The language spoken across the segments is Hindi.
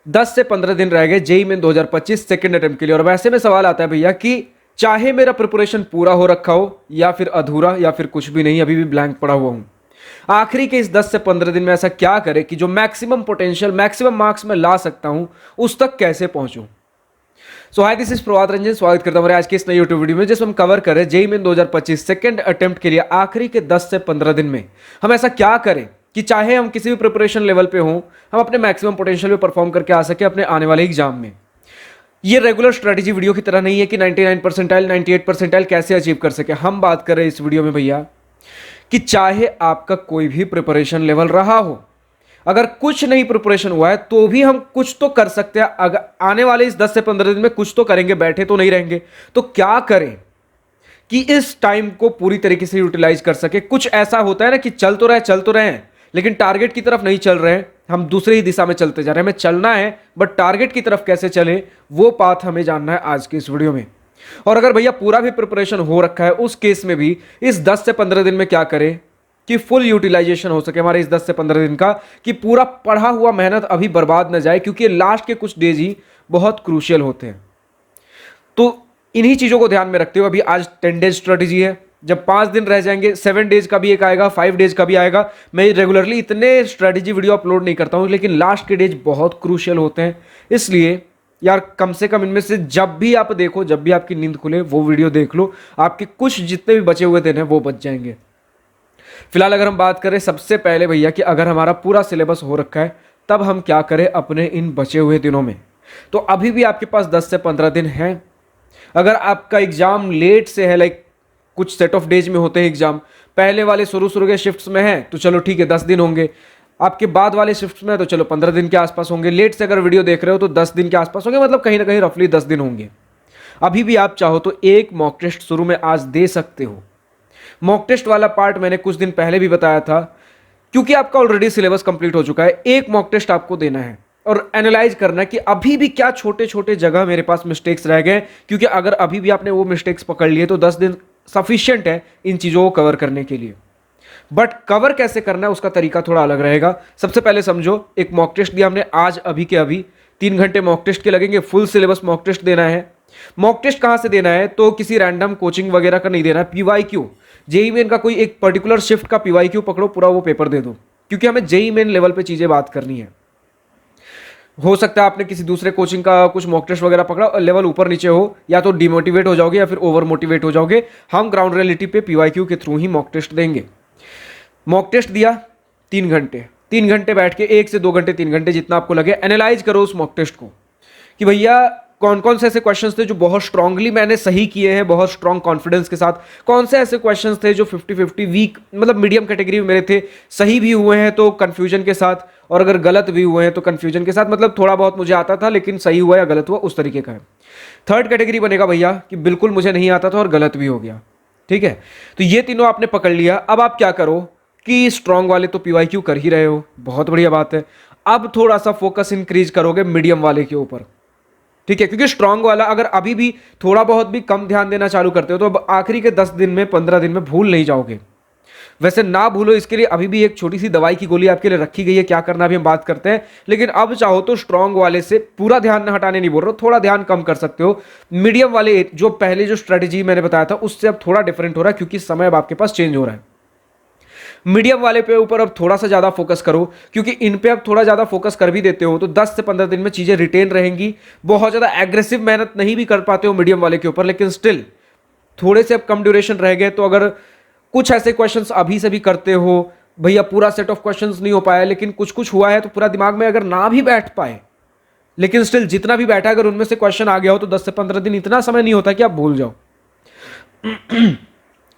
10 से 15 दिन रह गए जेईई मेन 2025 सेकंड अटेम्प्ट के लिए। और वैसे में सवाल आता है भैया कि चाहे मेरा प्रिपरेशन पूरा हो रखा हो या फिर अधूरा या फिर कुछ भी नहीं, अभी भी ब्लैंक पड़ा हुआ हूं, आखिरी के इस 10 से 15 दिन में ऐसा क्या करे कि जो मैक्सिमम पोटेंशियल मैक्सिमम मार्क्स में ला सकता हूं उस तक कैसे पहुंचूं। सो हाय, दिस इज प्रभात रंजन, स्वागत करता हूं आज के इस नई यूट्यूब वीडियो में जिसमें हम कवर कर रहे हैं जेईई मेन 2025 सेकंड अटेम्प्ट के लिए आखिरी के 10 से 15 दिन में हम ऐसा क्या करें कि चाहे हम किसी भी प्रिपरेशन लेवल पे हों, हम अपने मैक्सिमम पोटेंशियल पे परफॉर्म करके आ सके अपने आने वाले एग्जाम में। ये रेगुलर स्ट्रेटेजी वीडियो की तरह नहीं है कि 99 परसेंटाइल 98 परसेंटाइल कैसे अचीव कर सके। हम बात कर रहे हैं इस वीडियो में भैया कि चाहे आपका कोई भी प्रिपरेशन लेवल रहा हो, अगर कुछ नहीं प्रिपरेशन हुआ है तो भी हम कुछ तो कर सकते हैं। अगर आने वाले इस 10 से 15 दिन में कुछ तो करेंगे, बैठे तो नहीं रहेंगे। तो क्या करें कि इस टाइम को पूरी तरीके से यूटिलाइज कर सके। कुछ ऐसा होता है ना कि चल तो रहे हैं लेकिन टारगेट की तरफ नहीं चल रहे हैं, हम दूसरे ही दिशा में चलते जा रहे हैं। हमें चलना है बट टारगेट की तरफ कैसे चले वो पाथ हमें जानना है आज के इस वीडियो में। और अगर भैया पूरा भी प्रिपरेशन हो रखा है उस केस में भी इस 10 से 15 दिन में क्या करें कि फुल यूटिलाइजेशन हो सके हमारे इस 10 से 15 दिन का, कि पूरा पढ़ा हुआ मेहनत अभी बर्बाद न जाए, क्योंकि लास्ट के कुछ डेज ही बहुत क्रूशियल होते हैं। तो इन्हीं चीजों को ध्यान में रखते हुए अभी आज 10 डेज स्ट्रेटेजी है। जब 5 दिन रह जाएंगे 7 डेज का भी एक आएगा, 5 डेज का भी आएगा। मैं रेगुलरली इतने स्ट्रेटेजी वीडियो अपलोड नहीं करता हूं लेकिन लास्ट के डेज बहुत क्रूशियल होते हैं, इसलिए यार कम से कम इनमें से जब भी आप देखो, जब भी आपकी नींद खुले वो वीडियो देख लो, आपके कुछ जितने भी बचे हुए दिन हैं वो बच जाएंगे। फिलहाल अगर हम बात करें सबसे पहले भैया कि अगर हमारा पूरा सिलेबस हो रखा है तब हम क्या करें अपने इन बचे हुए दिनों में। तो अभी भी आपके पास 10 से 15 दिन हैं। अगर आपका एग्जाम लेट से है, लाइक कुछ सेट ऑफ डेज में होते हैं एग्जाम, पहले वाले शुरू के शिफ्ट्स में है तो चलो ठीक है 10 दिन होंगे, आपके बाद वाले शिफ्ट्स में है तो चलो 15 दिन के आसपास होंगे, लेट से अगर वीडियो देख रहे हो तो 10 दिन के आसपास होंगे, मतलब कहीं ना कहीं रफली 10 दिन होंगे। अभी भी आप चाहो तो एक मॉक टेस्ट शुरू में आज दे सकते हो। मॉक टेस्ट वाला पार्ट मैंने कुछ दिन पहले भी बताया था, क्योंकि आपका ऑलरेडी सिलेबस कंप्लीट हो चुका है। एक मॉक टेस्ट आपको देना है और एनालाइज करना है कि अभी भी क्या छोटे छोटे जगह मेरे पास मिस्टेक्स रह गए, क्योंकि अगर अभी भी आपने वो मिस्टेक्स पकड़ लिए तो 10 दिन सफिशिएंट है इन चीजों को कवर करने के लिए। बट कवर कैसे करना है उसका तरीका थोड़ा अलग रहेगा। सबसे पहले समझो, एक मॉक टेस्ट दिया हमने आज, अभी के अभी 3 घंटे मॉक टेस्ट के लगेंगे, फुल सिलेबस मॉक टेस्ट देना है। मॉक टेस्ट कहां से देना है तो किसी रैंडम कोचिंग वगैरह का नहीं देना है, पीवाईक्यू जेईई मेन का कोई एक पर्टिकुलर शिफ्ट का पीवाईक्यू पकड़ो, पूरा वो पेपर दे दो, क्योंकि हमें जेईई मेन लेवल पे चीजें बात करनी है। हो सकता है आपने किसी दूसरे कोचिंग का कुछ मॉक टेस्ट वगैरह पकड़ा और लेवल ऊपर नीचे हो, या तो डिमोटिवेट हो जाओगे या फिर ओवर मोटिवेट हो जाओगे। हम ग्राउंड रियलिटी पे पीवाईक्यू के थ्रू ही मॉक टेस्ट देंगे। मॉक टेस्ट दिया 3 घंटे बैठ के 1 से 2 घंटे 3 घंटे जितना आपको लगे एनालाइज करो उस मॉक टेस्ट को, कि भैया कौन कौन से ऐसे क्वेश्चंस थे जो बहुत स्ट्रांगली मैंने सही किए हैं, बहुत स्ट्रांग कॉन्फिडेंस के साथ, कौन से ऐसे क्वेश्चंस थे जो 50-50 वीक मतलब मीडियम कैटेगरी में मेरे थे, सही भी हुए हैं तो कंफ्यूजन के साथ, और अगर गलत भी हुए हैं तो कंफ्यूजन के साथ, मतलब थोड़ा बहुत मुझे आता था लेकिन सही हुआ या गलत हुआ उस तरीके का है। थर्ड कैटेगरी बनेगा भैया कि बिल्कुल मुझे नहीं आता था और गलत भी हो गया। ठीक है, तो ये तीनों आपने पकड़ लिया। अब आप क्या करो कि स्ट्रांग वाले तो पीवाईक्यू कर ही रहे हो, बहुत बढ़िया बात है। अब थोड़ा सा फोकस इंक्रीज करोगे मीडियम वाले के ऊपर, ठीक है, क्योंकि स्ट्रांग वाला अगर अभी भी थोड़ा बहुत भी कम ध्यान देना चालू करते हो तो अब आखिरी के 10 दिन में 15 दिन में भूल नहीं जाओगे। वैसे ना भूलो इसके लिए अभी भी एक छोटी सी दवाई की गोली आपके लिए रखी गई है, क्या करना अभी हम बात करते हैं। लेकिन अब चाहो तो स्ट्रांग वाले से पूरा ध्यान न हटाने नहीं बोल रहा हूं, थोड़ा ध्यान कम कर सकते हो। मीडियम वाले जो पहले जो स्ट्रेटेजी मैंने बताया था उससे अब थोड़ा डिफरेंट हो रहा है, क्योंकि समय अब आपके पास चेंज हो रहा है। मीडियम वाले पे ऊपर अब थोड़ा सा ज्यादा फोकस करो, क्योंकि इन पे अब थोड़ा ज्यादा फोकस कर भी देते हो तो 10 से 15 दिन में चीजें रिटेन रहेंगी। बहुत ज्यादा एग्रेसिव मेहनत नहीं भी कर पाते हो मीडियम वाले के ऊपर, लेकिन स्टिल थोड़े से अब कम ड्यूरेशन रह गए तो अगर कुछ ऐसे क्वेश्चंस अभी से भी करते हो, भैया पूरा सेट ऑफ क्वेश्चंस नहीं हो पाया लेकिन कुछ कुछ हुआ है तो पूरा दिमाग में अगर ना भी बैठ पाए लेकिन स्टिल जितना भी बैठा अगर उनमें से क्वेश्चन आ गया हो तो 10 से 15 दिन इतना समय नहीं होता कि आप भूल जाओ।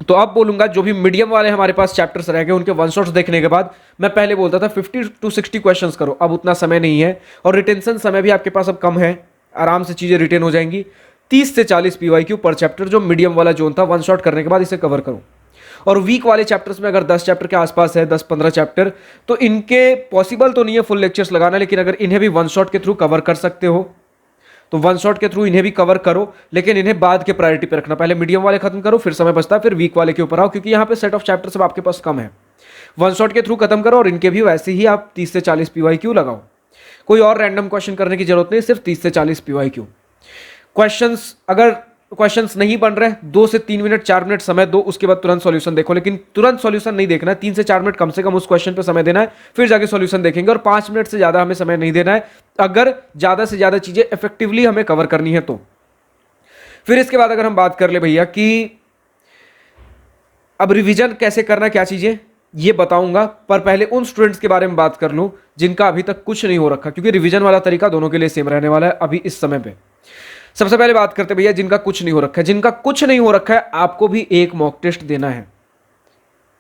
तो अब बोलूंगा जो भी मीडियम वाले हमारे पास चैप्टर्स रह गए उनके वन शॉट्स देखने के बाद, मैं पहले बोलता था 50 to 60 क्वेश्चंस करो, अब उतना समय नहीं है और रिटेंशन समय भी आपके पास अब कम है, आराम से चीजें रिटेन हो जाएंगी। 30 से 40 पीवाईक्यू पर चैप्टर जो मीडियम वाला जोन था वन शॉट करने के बाद इसे कवर करो। और वीक वाले चैप्टर्स में अगर 10 चैप्टर के आसपास है, 10-15 चैप्टर, तो इनके पॉसिबल तो नहीं है फुल लेक्चर्स लगाना, लेकिन अगर इन्हें भी वन शॉट के थ्रू कवर कर सकते हो तो वन शॉट के थ्रू इन्हें भी कवर करो, लेकिन इन्हें बाद के प्रायोरिटी पे रखना। पहले मीडियम वाले खत्म करो, फिर समय बचता है फिर वीक वाले के ऊपर आओ, क्योंकि यहाँ पे सेट ऑफ चैप्टर सब आपके पास कम है। वन शॉट के थ्रू खत्म करो और इनके भी वैसे ही आप 30 से 40 पीवाईक्यू लगाओ। कोई और रैंडम क्वेश्चन करने की जरूरत नहीं, सिर्फ 30 से 40 पीवाईक्यू क्वेश्चंस। अगर क्वेश्चंस नहीं बन रहे, 2 से 3 मिनट 4 मिनट समय दो, उसके बाद तुरंत सॉल्यूशन देखो। लेकिन तुरंत सॉल्यूशन नहीं देखना है, 3 से 4 मिनट कम से कम उस क्वेश्चन पे समय देना है, फिर जाके सॉल्यूशन देखेंगे। और 5 मिनट से ज्यादा हमें समय नहीं देना है अगर ज्यादा से ज्यादा चीजें इफेक्टिवली हमें कवर करनी है तो। फिर इसके बाद अगर हम बात कर ले भैया कि अब रिवीजन कैसे करना, क्या चीजें ये बताऊंगा, पर पहले उन स्टूडेंट्स के बारे में बात कर लूं जिनका अभी तक कुछ नहीं हो रखा, क्योंकि रिवीजन वाला तरीका दोनों के लिए सेम रहने वाला है अभी इस समय पे। सबसे पहले बात करते भैया जिनका कुछ नहीं हो रखा है। जिनका कुछ नहीं हो रखा है, आपको भी एक मॉक टेस्ट देना है।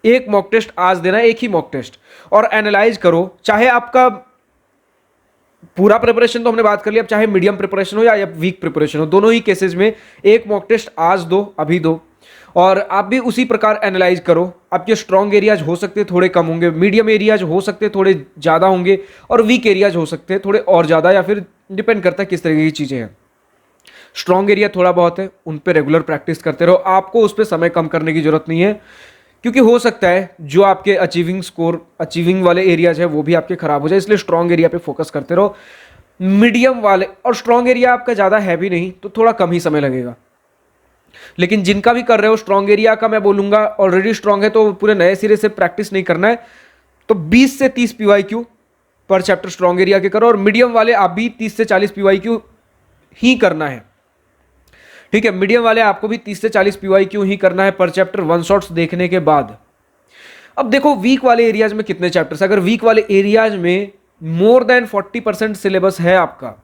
एक मॉक टेस्ट आज देना है, एक ही मॉक टेस्ट, और एनालाइज करो। चाहे आपका पूरा प्रिपरेशन तो हमने बात कर लिया, अब चाहे मीडियम प्रिपरेशन हो या वीक प्रिपरेशन हो, दोनों ही केसेस में एक मॉक टेस्ट आज दो, अभी दो, और आप भी उसी प्रकार एनालाइज करो। आपके स्ट्रॉन्ग एरियाज हो सकते हैं थोड़े कम होंगे, मीडियम एरियाज हो सकते हैं थोड़े ज़्यादा होंगे, और वीक एरियाज हो सकते हैं थोड़े और ज़्यादा, या फिर डिपेंड करता है किस तरीके की चीज़ें हैं। स्ट्रॉन्ग एरिया थोड़ा बहुत है, उन पे रेगुलर प्रैक्टिस करते रहो, आपको उस पर समय कम करने की जरूरत नहीं है, क्योंकि हो सकता है जो आपके अचीविंग वाले एरियाज है वो भी आपके खराब हो जाए, इसलिए स्ट्रॉन्ग एरिया पे फोकस करते रहो। मीडियम वाले और स्ट्रॉन्ग एरिया आपका ज़्यादा है भी नहीं, तो थोड़ा कम ही समय लगेगा। लेकिन जिनका भी कर रहे हो स्ट्रॉन्ग एरिया का, मैं बोलूंगा ऑलरेडी स्ट्रॉन्ग है तो पूरे नए सिरे से प्रैक्टिस नहीं करना है, तो 20 से 30 पीवाईक्यू पर चैप्टर स्ट्रॉन्ग एरिया के करो, और मीडियम वाले आप भी 30 से 40 पीवाईक्यू ही करना है। ठीक है, मीडियम वाले आपको भी 30 से 40 पीवाईक्यू ही करना है पर चैप्टर, वन शॉट्स देखने के बाद। अब देखो वीक वाले एरियाज में कितने चैप्टर्स, अगर वीक वाले एरियाज में मोर देन 40% सिलेबस है आपका,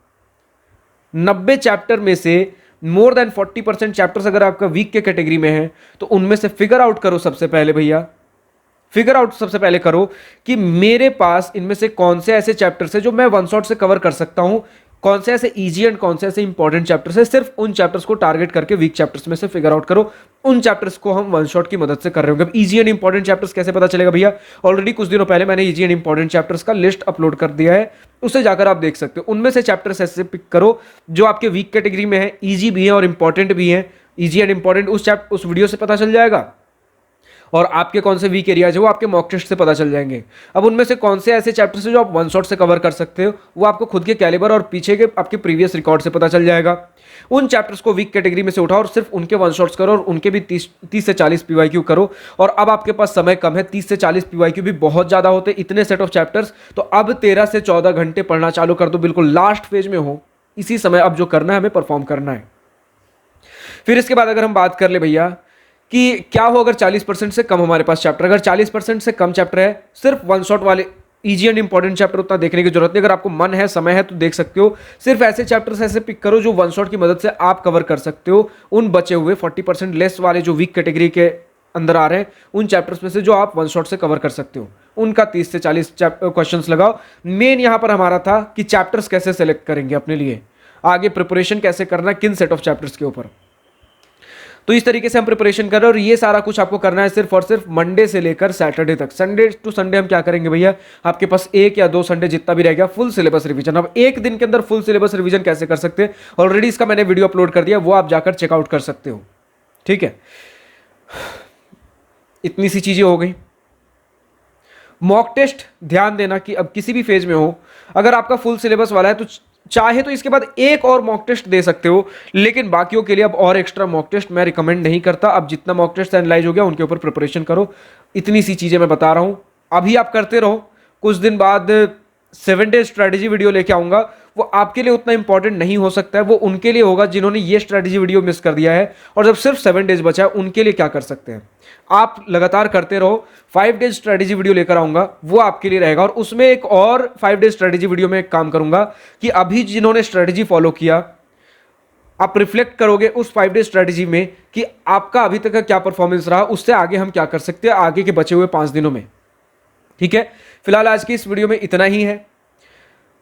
90 चैप्टर में से मोर देन 40% चैप्टर्स अगर आपका वीक के कैटेगरी में है, तो उनमें से फिगर आउट करो सबसे पहले भैया, फिगर आउट सबसे पहले करो कि मेरे पास इनमें से कौन से ऐसे चैप्टर्स है जो मैं वन शॉट से कवर कर सकता हूं, कौन से ऐसे इजी एंड कौन से ऐसे इंपॉर्टेंट चैप्टर्स है। सिर्फ उन चैप्टर्स को टारगेट करके वीक चैप्टर्स में से फिगर आउट करो, उन चैप्टर्स को हम वन शॉट की मदद से कर रहे होंगे। अब इजी एंड इंपॉर्टेंट चैप्टर्स कैसे पता चलेगा भैया, ऑलरेडी कुछ दिनों पहले मैंने इजी एंड इंपॉर्टेंट चैप्टर्स का लिस्ट अपलोड कर दिया है, उससे जाकर आप देख सकते हो। उनमें से चैप्टर्स ऐसे पिक करो जो आपके वीक कैटेगरी में है, ईजी भी है और इंपॉर्टेंट भी है। ईजी एंड इंपॉर्टेंट उस वीडियो से पता चल जाएगा, और आपके कौन से वीक एरियाज है वो आपके मॉक टेस्ट से पता चल जाएंगे। अब उनमें से कौन से ऐसे चैप्टर्स है जो आप वन शॉट से कवर कर सकते हो, वो आपको खुद के कैलिबर और पीछे के आपके प्रीवियस रिकॉर्ड से पता चल जाएगा। उन चैप्टर्स को वीक कैटेगरी में से उठाओ और सिर्फ उनके वन शॉट्स करो, और उनके भी 30 से 40 पीवाईक्यू करो। और अब आपके पास समय कम है, 30 से 40 पीवाईक्यू भी बहुत ज़्यादा होते, इतने सेट ऑफ चैप्टर्स, तो अब 13 से 14 घंटे पढ़ना चालू कर दो, बिल्कुल लास्ट फेज में हो, इसी समय अब जो करना है हमें परफॉर्म करना है। फिर इसके बाद अगर हम बात कर ले भैया कि क्या हो अगर 40% से कम हमारे पास चैप्टर, अगर 40% से कम चैप्टर है, सिर्फ वन शॉट वाले इजी एंड इंपॉर्टेंट चैप्टर उतना देखने की जरूरत नहीं। अगर आपको मन है, समय है, तो देख सकते हो। सिर्फ ऐसे चैप्टर्स ऐसे पिक करो जो वन शॉट की मदद से आप कवर कर सकते हो। उन बचे हुए 40% लेस वाले जो वीक कैटेगरी के अंदर आ रहे हैं, उन चैप्टर्स में से जो आप वन शॉट से कवर कर सकते हो, उनका 30 से 40 क्वेश्चंस लगाओ। मेन यहां पर हमारा था कि चैप्टर्स कैसे सेलेक्ट करेंगे अपने लिए, आगे प्रिपरेशन कैसे करना, किन सेट ऑफ चैप्टर्स के ऊपर। तो इस तरीके से हम प्रिपरेशन कर रहे हैं, और ये सारा कुछ आपको करना है सिर्फ और सिर्फ मंडे से लेकर सैटरडे तक। संडे टू संडे हम क्या करेंगे भैया, आपके पास 1 या 2 संडे जितना भी रह गया, फुल सिलेबस रिवीजन। अब एक दिन के अंदर फुल सिलेबस रिवीजन कैसे कर सकते हैं, ऑलरेडी इसका मैंने वीडियो अपलोड कर दिया, वो आप जाकर चेकआउट कर सकते हो। ठीक है, इतनी सी चीजें हो गई। मॉक टेस्ट ध्यान देना कि अब किसी भी फेज में हो, अगर आपका फुल सिलेबस वाला है तो चाहे तो इसके बाद एक और मॉक टेस्ट दे सकते हो, लेकिन बाकियों के लिए अब और एक्स्ट्रा मॉक टेस्ट मैं रिकमेंड नहीं करता। अब जितना मॉक टेस्ट एनालाइज हो गया उनके ऊपर प्रिपरेशन करो, इतनी सी चीजें मैं बता रहा हूं, अभी आप करते रहो। कुछ दिन बाद 7 डे स्ट्रैटेजी वीडियो लेके आऊंगा, वो आपके लिए उतना इंपॉर्टेंट नहीं हो सकता है, वो उनके लिए होगा जिन्होंने ये स्ट्रैटेजी वीडियो मिस कर दिया है, और जब सिर्फ 7 डेज बचा है उनके लिए क्या कर सकते हैं। आप लगातार करते रहो, 5 डेज स्ट्रैटेजी वीडियो लेकर आऊंगा, वो आपके लिए रहेगा। और उसमें एक और 5 डेज स्ट्रैटेजी वीडियो में एक काम करूंगा कि अभी जिन्होंने स्ट्रैटेजी फॉलो किया, आप रिफ्लेक्ट करोगे उस 5 डेज स्ट्रैटेजी में कि आपका अभी तक का क्या परफॉर्मेंस रहा, उससे आगे हम क्या कर सकते हैं आगे के बचे हुए 5 दिनों में। ठीक है, फिलहाल आज की इस वीडियो में इतना ही है।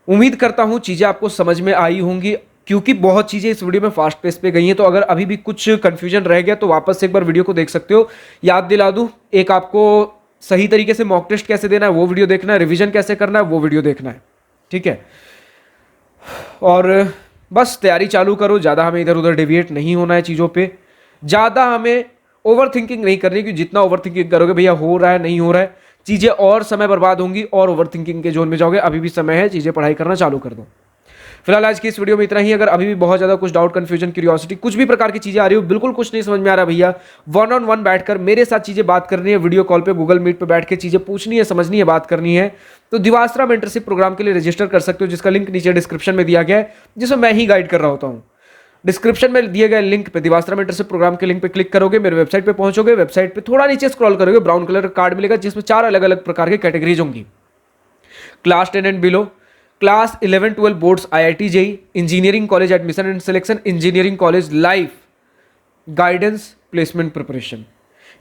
उम्मीद करता हूं चीजें आपको समझ में आई होंगी, क्योंकि बहुत चीजें इस वीडियो में फास्ट पेस पे गई हैं। तो अगर अभी भी कुछ कंफ्यूजन रह गया तो वापस से एक बार वीडियो को देख सकते हो। याद दिला दूं, एक आपको सही तरीके से मॉक टेस्ट कैसे देना है वो वीडियो देखना है, रिवीजन कैसे करना है वो वीडियो देखना है। ठीक है, और बस तैयारी चालू करो, ज्यादा हमें इधर उधर डेविएट नहीं होना है चीजों पे, ज्यादा हमें ओवर थिंकिंग नहीं करनी, क्योंकि जितना ओवर थिंकिंग करोगे भैया हो रहा है नहीं हो रहा है, चीज़ें और समय बर्बाद होंगी और ओवर थिंकिंग के जोन में जाओगे। अभी भी समय है, चीज़ें पढ़ाई करना चालू कर दो। फिलहाल आज की इस वीडियो में इतना ही। अगर अभी भी बहुत ज़्यादा कुछ डाउट, कंफ्यूजन, क्यूरियोसिटी, कुछ भी प्रकार की चीज़ें आ रही हो, बिल्कुल कुछ नहीं समझ में आ रहा भैया, 1-on-1 बैठकर मेरे साथ चीज़ें बात करनी है, वीडियो कॉल पे, गूगल मीट पे बैठ के चीज़ें पूछनी है, समझनी है, बात करनी है, तो दिवास्त्रा मेंटरशिप प्रोग्राम के लिए रजिस्टर कर सकते हो, जिसका लिंक नीचे डिस्क्रिप्शन में दिया गया है, जिसमें मैं ही गाइड कर रहा होता हूँ। डिस्क्रिप्शन में दिए गए लिंक पे, दिवास्त्रा मेंटरशिप प्रोग्राम के लिंक पे क्लिक करोगे, मेरे वेबसाइट पे पहुंचोगे। वेबसाइट पे थोड़ा नीचे स्क्रॉल करोगे, ब्राउन कलर का कार्ड मिलेगा जिसमें 4 अलग अलग प्रकार के कैटेगरीज होंगी। Class 10 and below, class 11-12 boards, IIT JEE, engineering college admission and selection, engineering college life, guidance, placement preparation.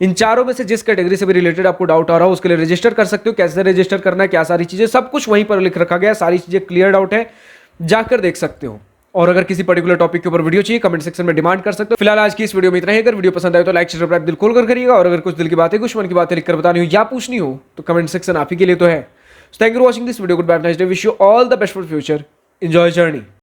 इन चारों में से जिस कैटेगरी से भी रिलेटेड आपको डाउट आ रहा हो उसके लिए रजिस्टर कर सकते हो। कैसे रजिस्टर करना है, क्या सारी चीजें, सब कुछ वहीं पर लिख रखा गया है, सारी चीजें क्लियर आउट है, जाकर देख सकते हो। और अगर किसी पर्टिकुलर टॉपिक के ऊपर वीडियो चाहिए, कमेंट सेक्शन में डिमांड कर सकते हो। फिलहाल आज की इस वीडियो में इतना ही। अगर वीडियो पसंद आए तो लाइक, शेयर, दिल खोल कर करिएगा। और अगर कुछ दिल की बातें, कुछ मन की बातें लिखकर बतानी हो या पूछनी हो तो कमेंट सेक्शन आप ही के लिए तो है। Thank you for watching this video. Goodbye, nice day, wish you all the best for future, enjoy journey.